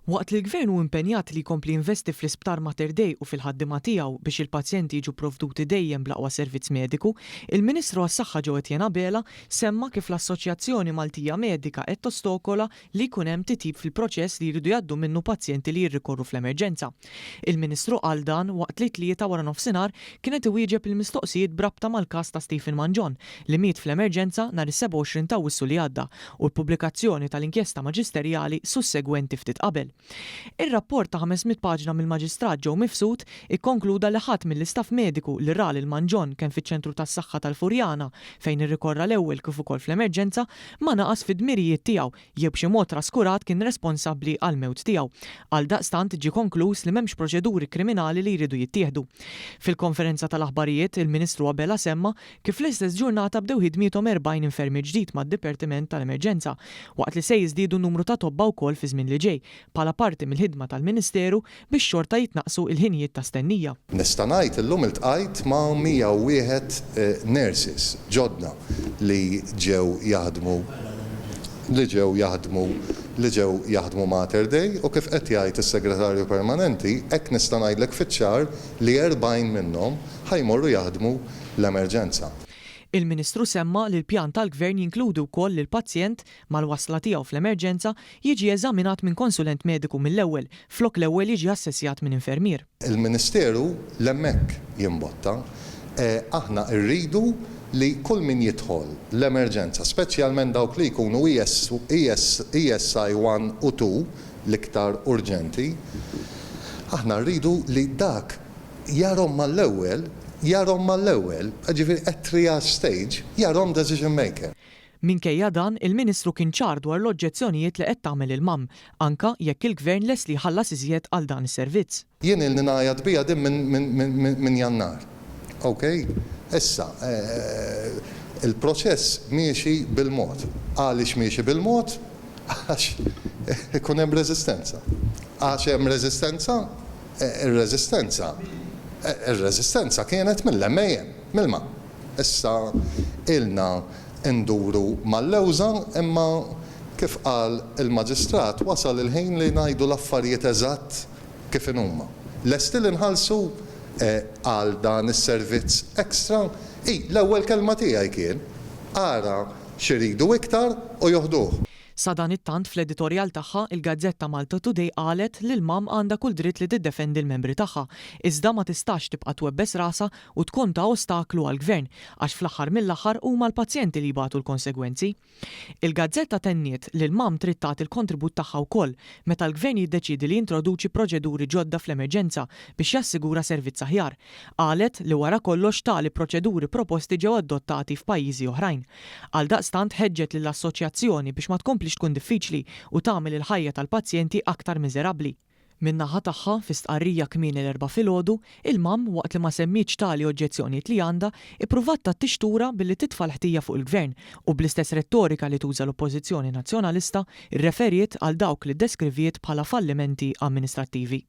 Waqt li l-Gvern hu impenjat li jkompli investi fl-Isptar Mater Dei u fil-ħaddiema tiegħu biex il-pazjenti jiġu provduti dejjem bl-aqwa servizz mediku, il-Ministru għas-Saħħa Ġo Etjena Bela semma kif l-Assoċjazzjoni Maltija Medika qed tostokola li jkun hemm titjib fil-proċess li jridu jgħaddu minnu pazjenti li jirrikorru fl-emerġenza. Il-Ministru qal dan waqt li tlieta wara nofsinhar kienet iwieġeb il-mistoqsijiet brabta mal-każ ta' Stephen Manjon li miet fl-emerġenza nhar is-27 ta' Awwissu li għadda u l-pubblikazzjoni tal-inkjesta maġisterjali sussegwenti ftit qabel. Ir-rapport ta' 500 paġna mill-Maġistrat Joe Mifsud ikkonkluda li ħadd mill-istaff mediku li ra lil Manjon kemm fiċ-ċentru tas-saħħa tal-Furjana fejn irrikorra l-ewwel kif ukoll fl-emerġenza ma naqas fid-dmirijiet tiegħu jew b'xi mod traskurat kien responsabbli għall-mewt tiegħu. Għaldaqstant ġie konkluż li m'hemmx proċeduri kriminali li jridu jittieħdu. Fil-konferenza tal-aħbarijiet il-Ministru Abela semma kif l-istess ġurnata bdew ħidmithom 40 infermi ġdid mad-Dipartiment tal-Emerġenza waqt li se jiżdiedu n-numru ta' tobba wkoll fi żmien li ġej bħala parti mill-ħidma tal-Ministeru biex xorta jitnaqsu il-ħinijiet ta' stennija. Nista' ngħid illum iltqajt ma' 101 nurses ġodda li ġew jaħdmu Mater Dei u kif qed jgħid is-Segretarju Permanenti hekk nista' ngħidlek fiċ-ċar li 40 minnhom ħajmorru jaħdmu l-emerġenza. Il-Ministru semma li l-pjan tal-Gvern jinkludi wkoll li l-pazjent mal-wasla tiegħu fl-emerġenza jiġi eżaminat minn konsulent mediku mill-ewwel, flok l-ewwel jiġi assessjat minn infermier. Il-Ministeru l-hemmhekk jimbotta aħna rridu li kull min jidħol l-emerġenza, speċjalment dawk li jkunu ESI 1 u 2 l-iktar urġenti, aħna rridu li dak jarhom mal-ewwel, ġifieri at triage stage, jarhom decision maker. Minkejja dan, il-Ministru kien ċar dwar l-oġġezzjonijiet li qed tagħmel il-mam, anka jekk il-Gvern les li ħallas iżjed għal dan is-servizz. Jien il-ninajad bija din minn Jannar. Okay? Issa, il-proċess miexi bil-mod. Għaliex miexi bil-mod? Għax ikun hemm reżistenza. Għax hemm reżistenza? Ir-reżistenza kienet mill-emmejjem, mill-ma. Issa ilna nduru mal-lewża imma kif qal il-Maġistrat wasal il-ħin li ngħidu l-affarijiet eżatt kif huma. Lesti li nħallsu għal dan is-servizz ekstra, l-ewwel kelma tiegħi kien ara xiridu iktar u joħduh. Sa dan it-tant fl-editorjal tagħha il-Gazzetta Malta Today qalet li l-mam għandha kull dritt li tiddefendi l-membri tagħha, iżda ma tistax tibqa' twebbes rasa u tkun ta' ostaklu għall-Gvern għax fl-aħħar mill-aħħar huma l-pazjenti li jbagħtu l-konsegwenzi. Il-Gazzetta tenniet li l-mam trid tagħti l-kontribut tagħha wkoll meta l-Gvern jiddeċiedi li jintroduċi proċeduri ġodda fl-emerġenza biex jassigura servizz aħjar. Qalet li wara kollox tali proċeduri proposti ġew adottati f'pajjiżi oħrajn. Għaldaqstant ħeġġet lill-assoċjazzjoni biex ma tkompli tkun diffiċli u tagħmel il-ħajja tal-pazjenti aktar miżerabbli. Min-naħa tagħha fi stqarrija kmieni l-erba' filgħodu, il-mam waqt li ma semmitx tali oġġezzjonijiet li għandha ippruvat tixtura billi titfa' l-ħtija fuq il-Gvern u bl-istess rettorika li tuża l-Oppożizzjoni Nazzjonalista irreferiet għal dawk li ddeskriviet bħala fallimenti amministrattivi.